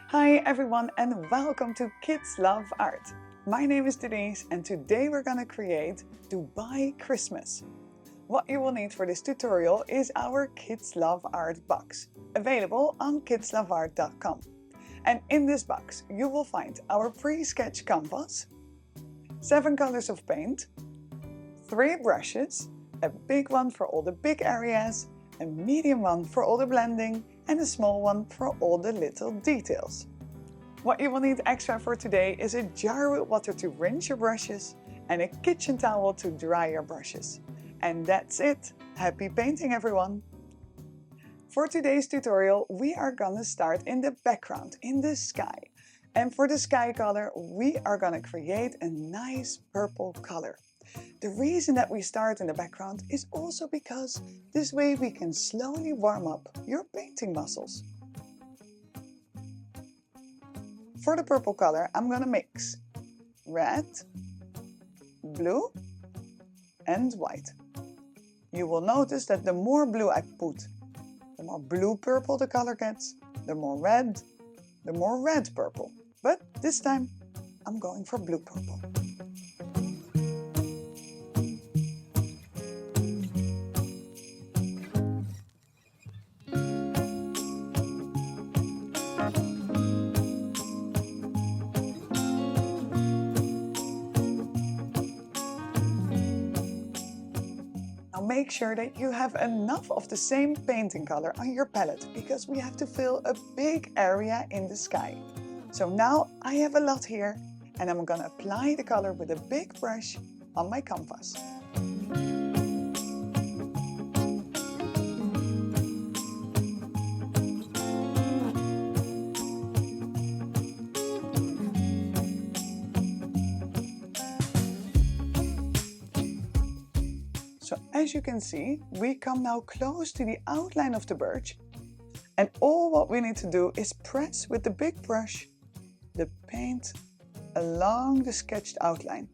Hi everyone and welcome to Kidz Love Art. My name is Denise and today we're gonna create Dubai Christmas. What you will need for this tutorial is our Kidz Love Artbox, available on kidzloveart.com. And in this box you will find our pre-sketch canvas, 7 colors of paint, 3 brushes, a big one for all the big areas, a medium one for all the blending, and a small one for all the little details. What you will need extra for today is a jar with water to rinse your brushes and a kitchen towel to dry your brushes. And that's it! Happy painting everyone! For today's tutorial we are gonna start in the background, in the sky. And for the sky color we are gonna create a nice purple color. The reason that we start in the background is also because this way we can slowly warm up your painting muscles. For the purple color, I'm gonna mix red, blue and white. You will notice that the more blue I put, the more blue-purple the color gets, the more red purple. But this time I'm going for blue-purple. Make sure that you have enough of the same painting color on your palette because we have to fill a big area in the sky. So now I have a lot here and I'm gonna apply the color with a big brush on my canvas. So as you can see, we come now close to the outline of the birch, and all what we need to do is press with the big brush the paint along the sketched outline.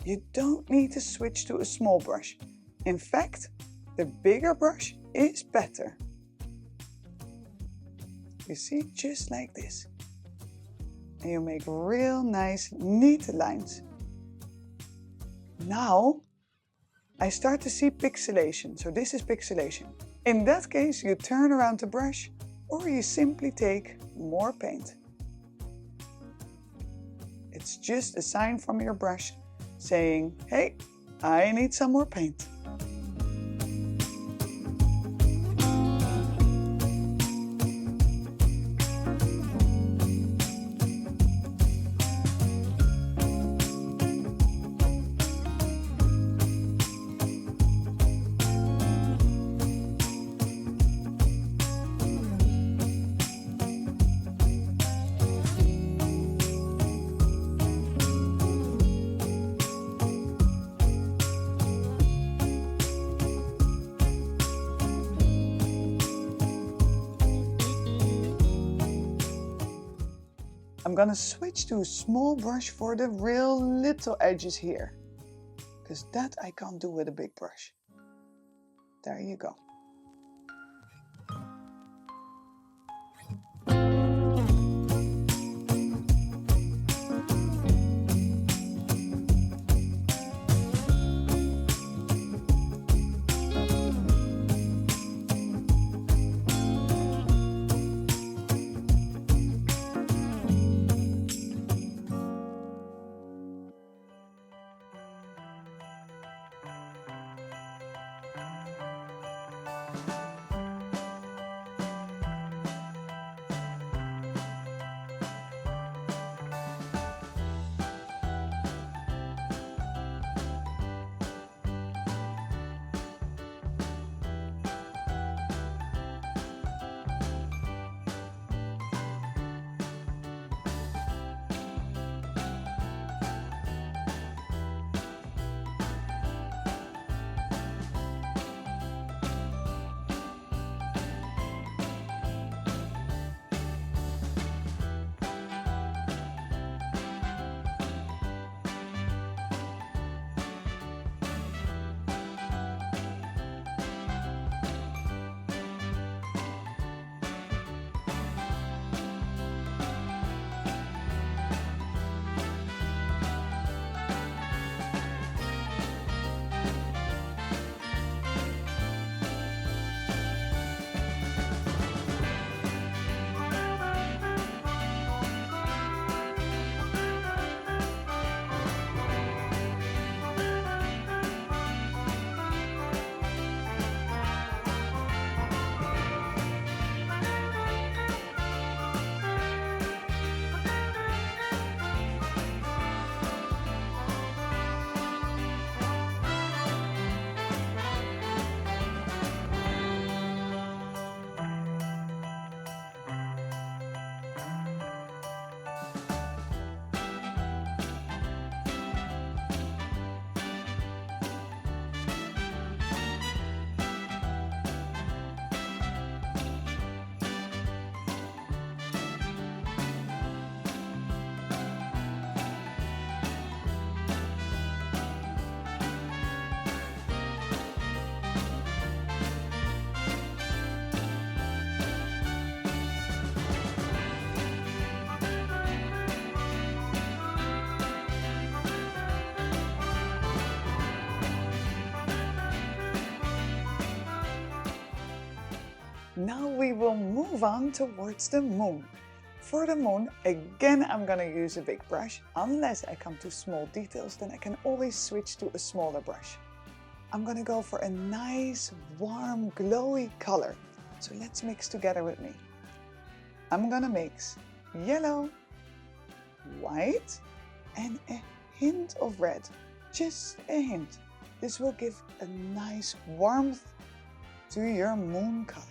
You don't need to switch to a small brush. In fact, the bigger brush is better. You see, just like this. And you make real nice, neat lines. Now, I start to see pixelation, so this is pixelation. In that case, you turn around the brush or you simply take more paint. It's just a sign from your brush saying, hey, I need some more paint. I'm gonna switch to a small brush for the real little edges here, because that I can't do with a big brush. There you go. Now we will move on towards the moon. For the moon, again I'm gonna use a big brush. Unless I come to small details, then I can always switch to a smaller brush. I'm gonna go for a nice, warm, glowy color. So let's mix together with me. I'm gonna mix yellow, white, and a hint of red. Just a hint. This will give a nice warmth to your moon color.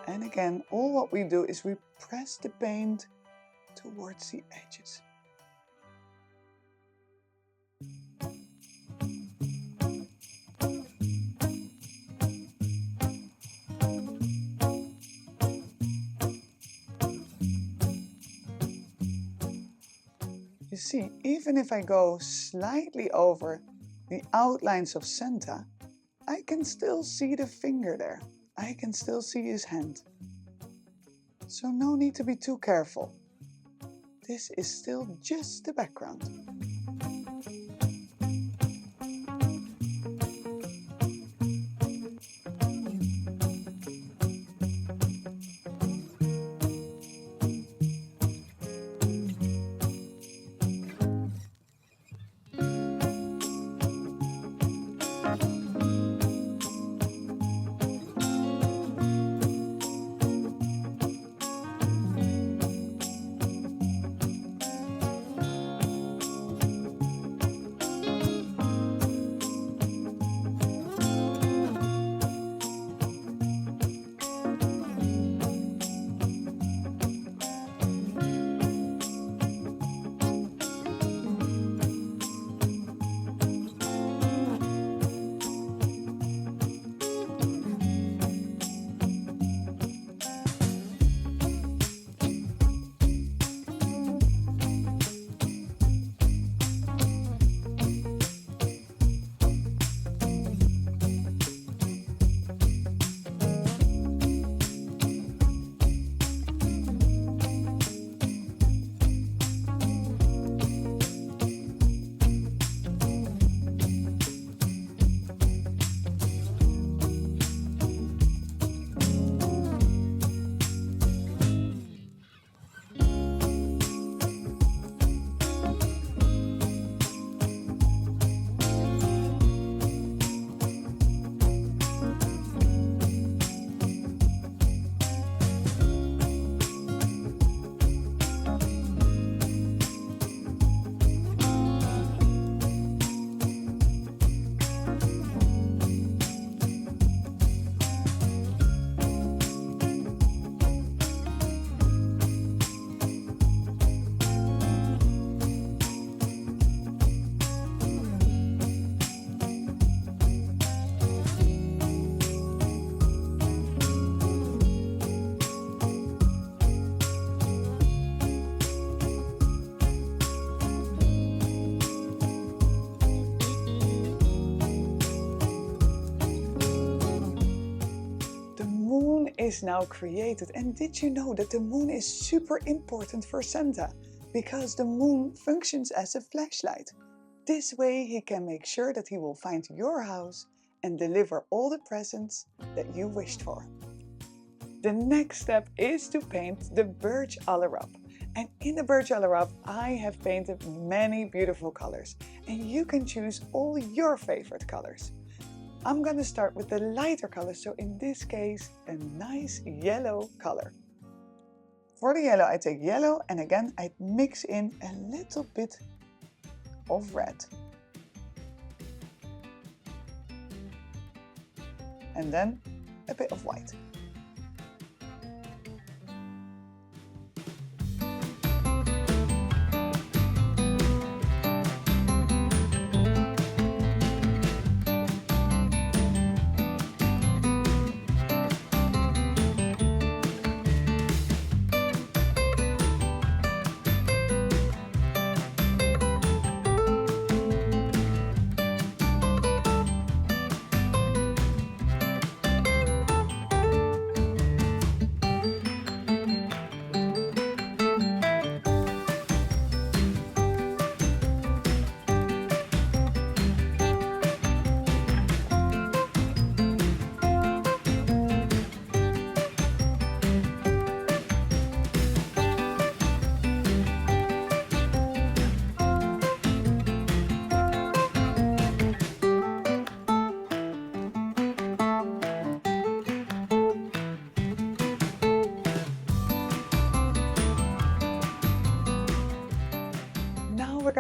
And again, all what we do is we press the paint towards the edges. You see, even if I go slightly over the outlines of Santa, I can still see the finger there. I can still see his hand. So no need to be too careful. This is still just the background. Is now created. And did you know that the moon is super important for Santa? Because the moon functions as a flashlight. This way he can make sure that he will find your house and deliver all the presents that you wished for. The next step is to paint the birch allerab. And in the birch allerab I have painted many beautiful colors, and you can choose all your favorite colors. I'm going to start with the lighter color, so in this case a nice yellow color. For the yellow I take yellow, and again I mix in a little bit of red. And then a bit of white.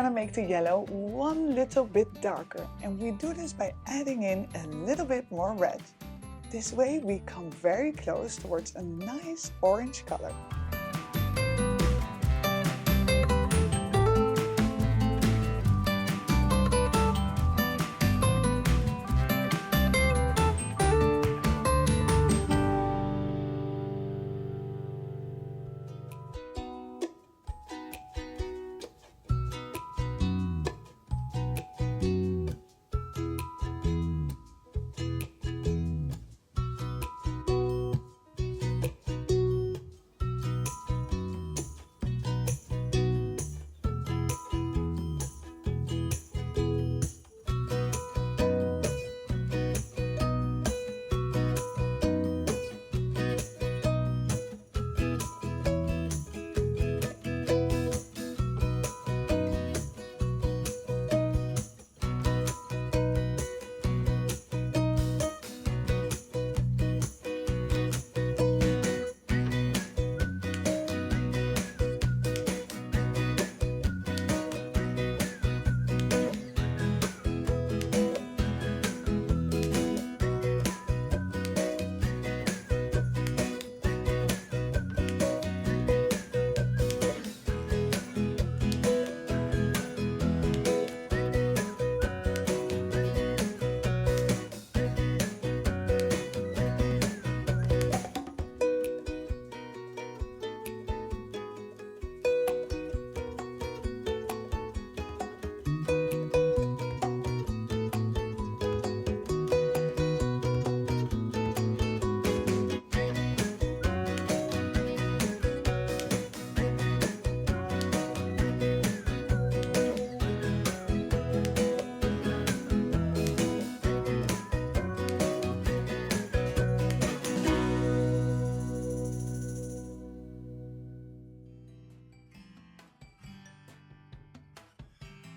gonna make the yellow one little bit darker, and we do this by adding in a little bit more red. This way we come very close towards a nice orange color.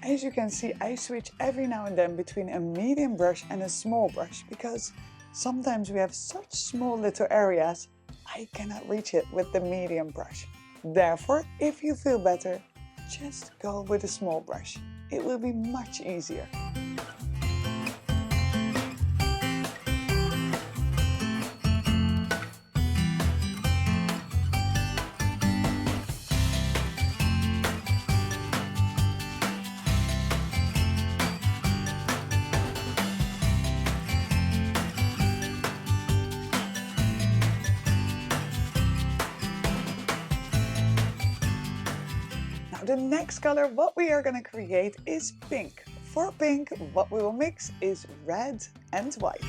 As you can see, I switch every now and then between a medium brush and a small brush because sometimes we have such small little areas, I cannot reach it with the medium brush. Therefore, if you feel better, just go with a small brush. It will be much easier. The next color what we are going to create is pink. For pink, what we will mix is red and white.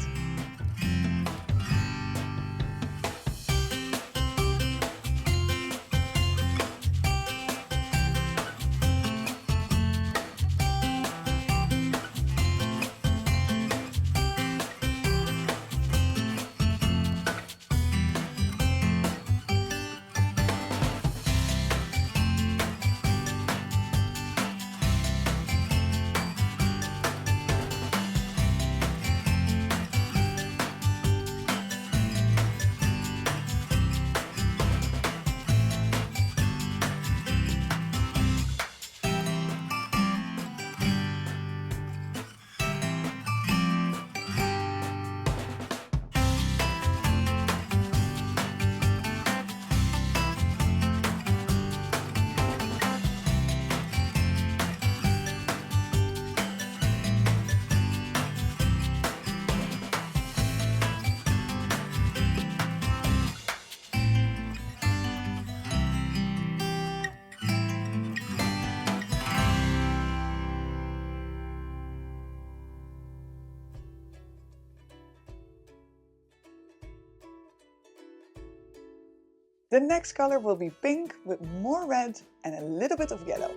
The next color will be pink with more red and a little bit of yellow.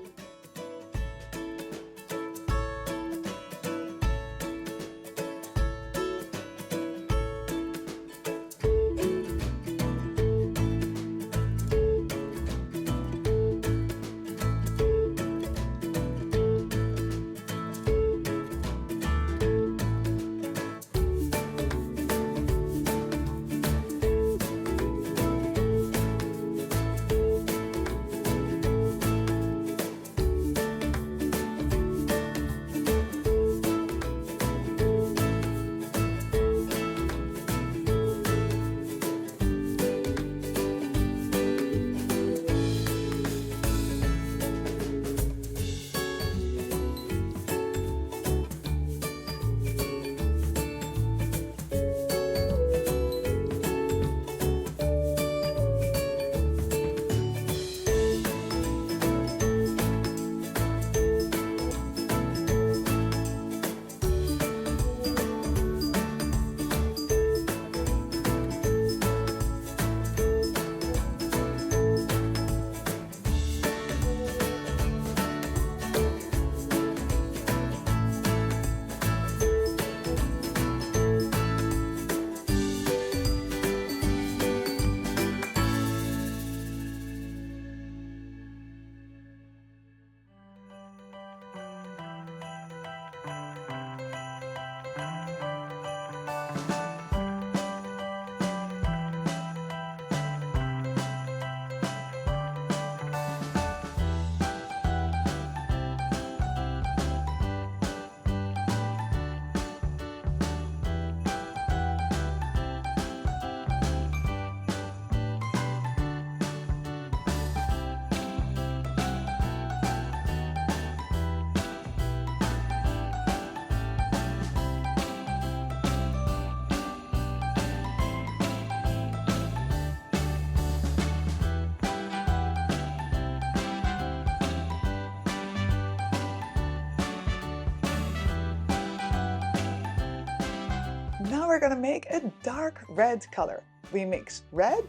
Now we're gonna make a dark red color. We mix red,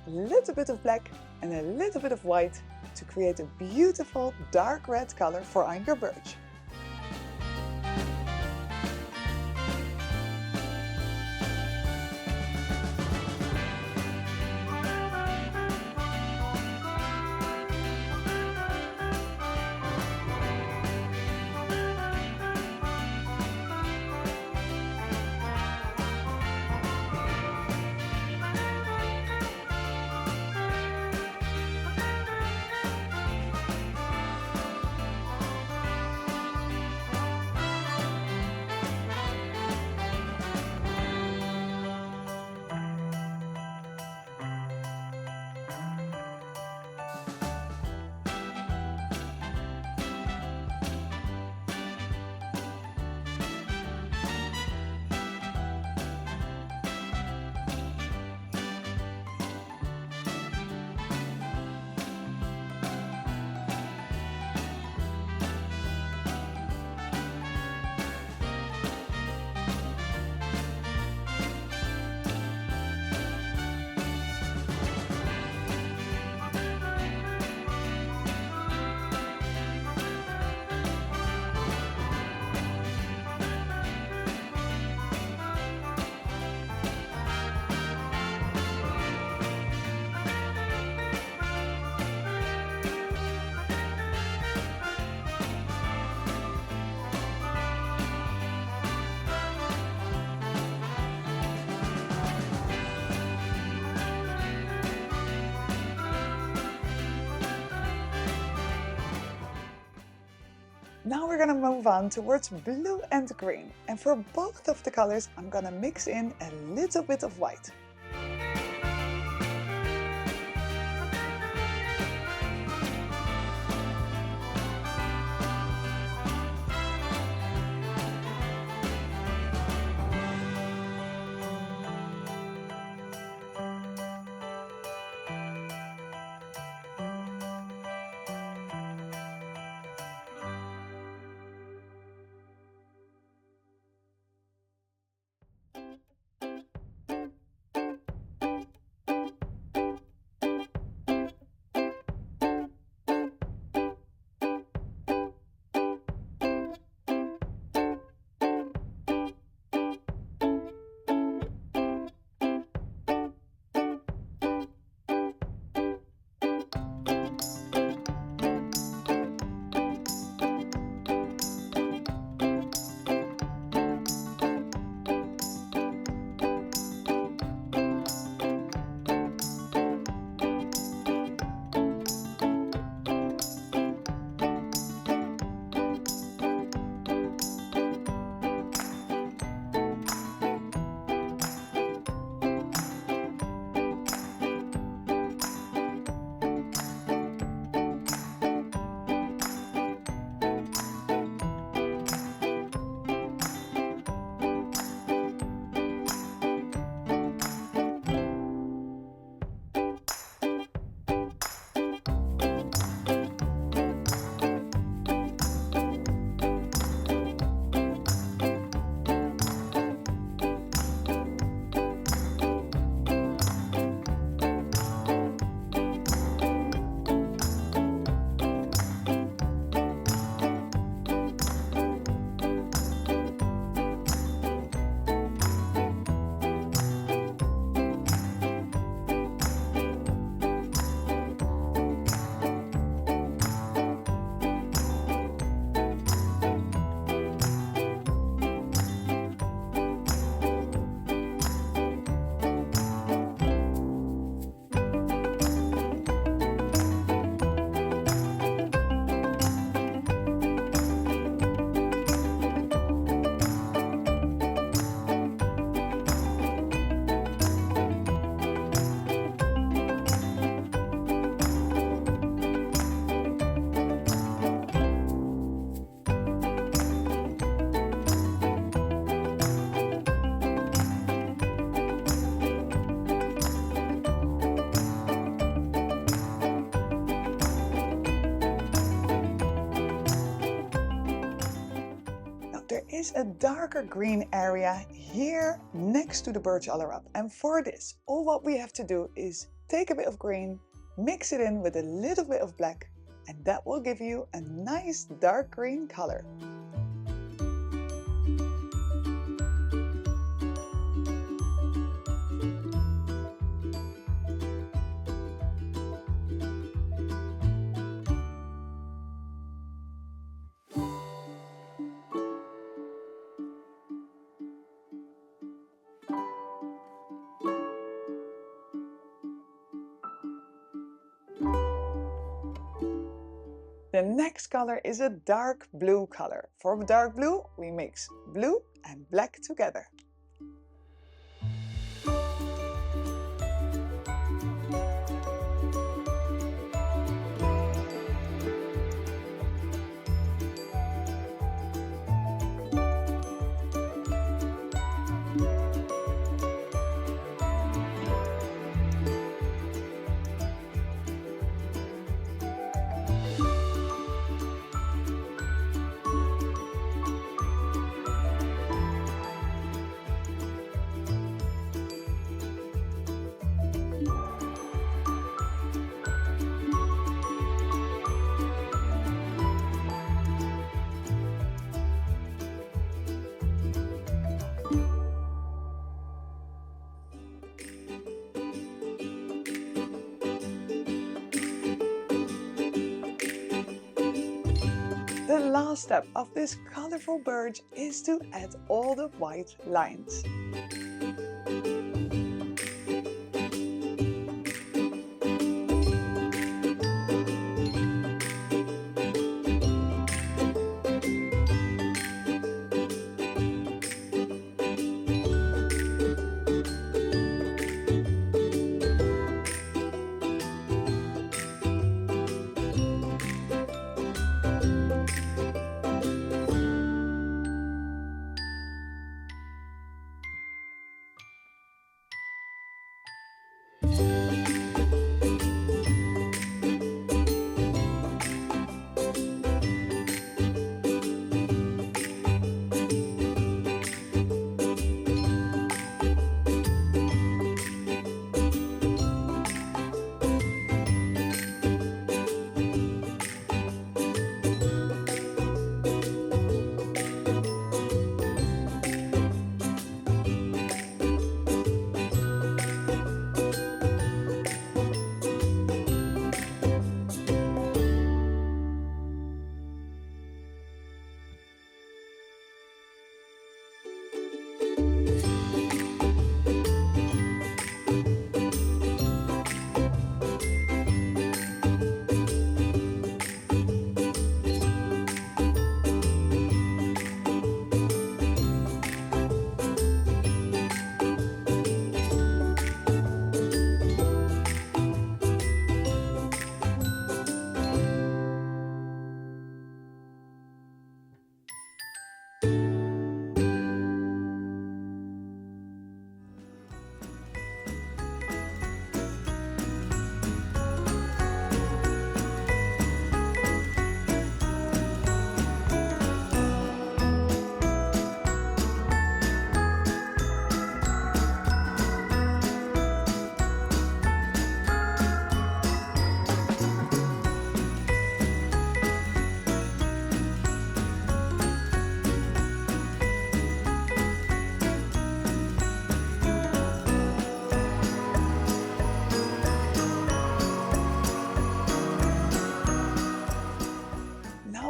a little bit of black and a little bit of white to create a beautiful dark red color for Angry Birds. Now we're gonna move on towards blue and green. And for both of the colors, I'm gonna mix in a little bit of white. is a darker green area here next to the birch all up. And for this, all what we have to do is take a bit of green, mix it in with a little bit of black, and that will give you a nice dark green color. The next color is a dark blue color. For dark blue, we mix blue and black together. The last step of this colorful birch is to add all the white lines.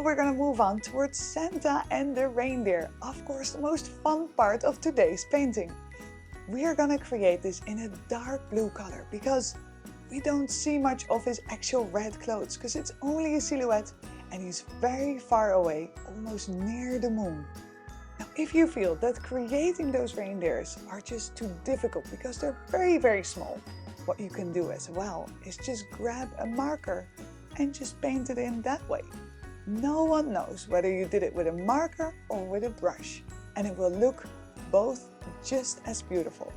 We're gonna move on towards Santa and the reindeer. Of course, the most fun part of today's painting. We are gonna create this in a dark blue color because we don't see much of his actual red clothes because it's only a silhouette and he's very far away, almost near the moon. Now, if you feel that creating those reindeers are just too difficult because they're very small, what you can do as well is just grab a marker and just paint it in that way. No one knows whether you did it with a marker or with a brush, and it will look both just as beautiful.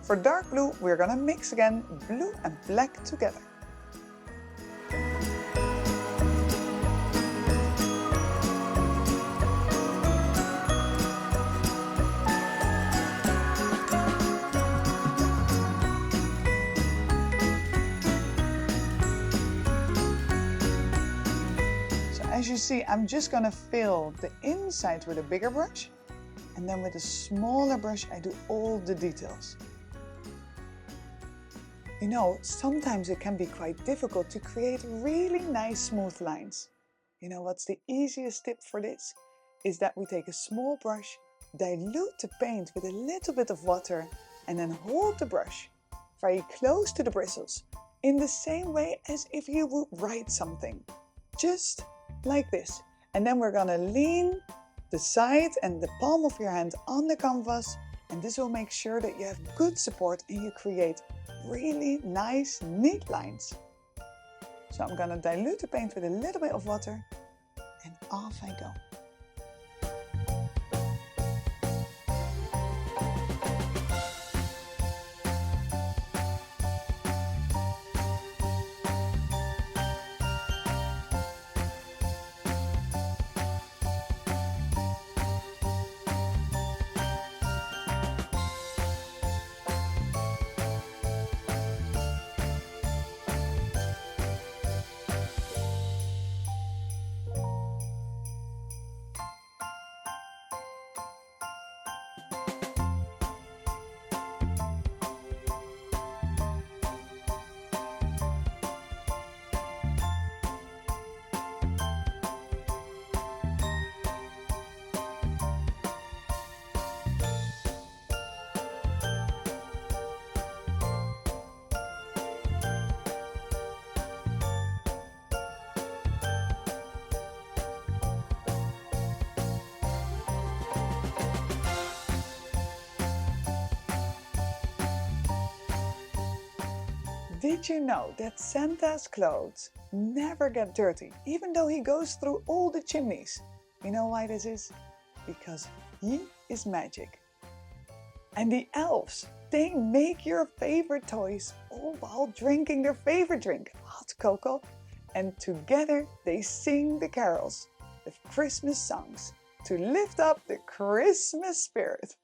For dark blue, we're gonna mix again blue and black together. as you see, I'm just gonna fill the inside with a bigger brush, and then with a smaller brush I do all the details. You know, sometimes it can be quite difficult to create really nice smooth lines. You know what's the easiest tip for this? Is that we take a small brush, dilute the paint with a little bit of water, and then hold the brush very close to the bristles, in the same way as if you would write something. Just like this. And then we're gonna lean the side and the palm of your hand on the canvas, and this will make sure that you have good support and you create really nice, neat lines. So I'm gonna dilute the paint with a little bit of water, and off I go. Did you know that Santa's clothes never get dirty, even though he goes through all the chimneys? You know why this is? Because he is magic. And the elves, they make your favorite toys all while drinking their favorite drink, hot cocoa, and together they sing the carols, the Christmas songs, to lift up the Christmas spirit.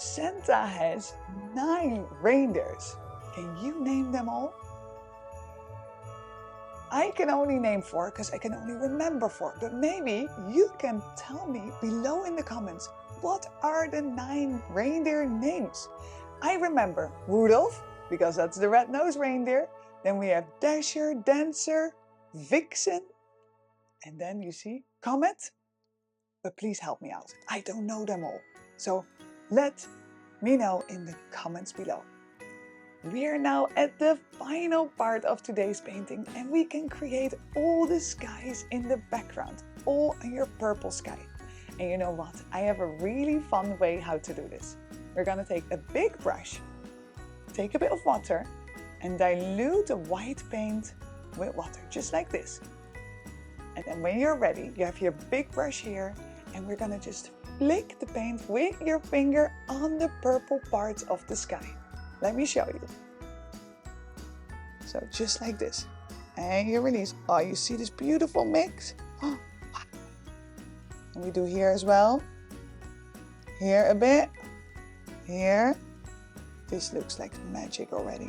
Santa has 9 reindeers. Can you name them all? I can only name 4 because I can only remember 4, but maybe you can tell me below in the comments, what are the 9 reindeer names? I remember Rudolph, because that's the red-nosed reindeer, Then we have Dasher, Dancer, Vixen, and then you see Comet. But please help me out. I don't know them all. So let me know in the comments below. We are now at the final part of today's painting and we can create all the skies in the background, all in your purple sky. And you know what? I have a really fun way how to do this. We're gonna take a big brush, take a bit of water and dilute the white paint with water, just like this. And then when you're ready, you have your big brush here and we're gonna just flick the paint with your finger on the purple parts of the sky. Let me show you. So just like this. And you release. Oh, you see this beautiful mix? Oh, wow. And we do here as well. Here a bit. Here. This looks like magic already.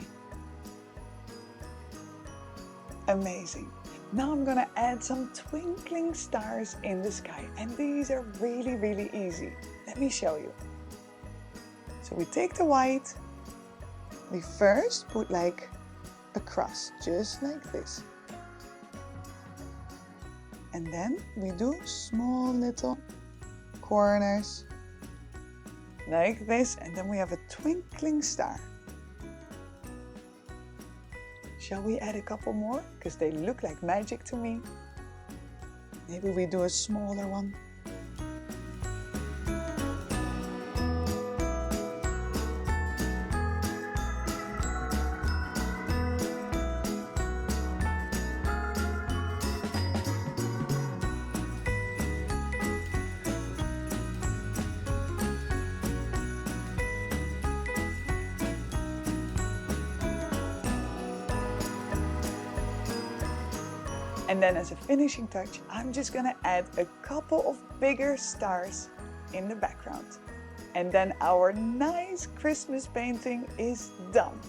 Amazing. Now I'm gonna add some twinkling stars in the sky. And these are really, really easy. Let me show you. So we take the white. We first put like a cross, just like this. And then we do small little corners, like this. And then we have a twinkling star. Shall we add a couple more? Because they look like magic to me. Maybe we do a smaller one. And then as a finishing touch, I'm just gonna add a couple of bigger stars in the background. And then our nice Christmas painting is done.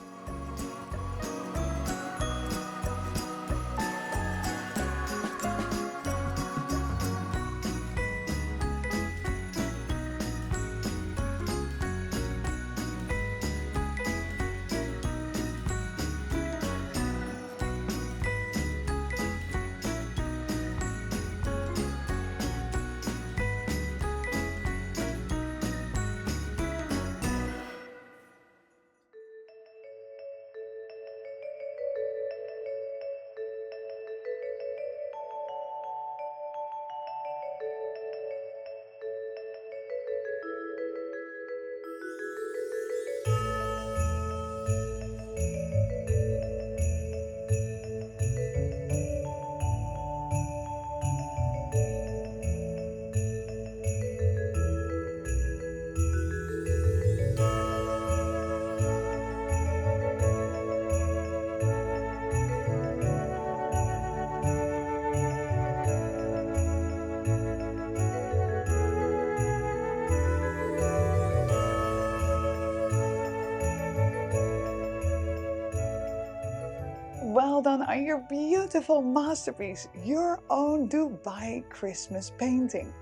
Well done on your beautiful masterpiece, your own Dubai Christmas painting.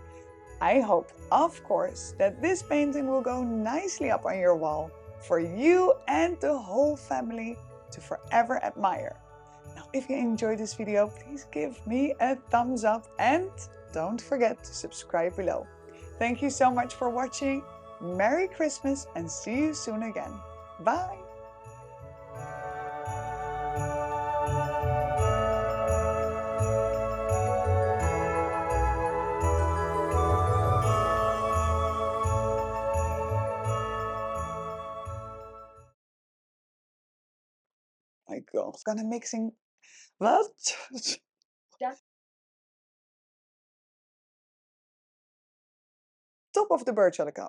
I hope, of course, that this painting will go nicely up on your wall for you and the whole family to forever admire. Now, if you enjoyed this video, please give me a thumbs up and don't forget to subscribe below. Thank you so much for watching. Merry Christmas and see you soon again. Bye! My God, I'm gonna mixing what? Top of the bird shall I go?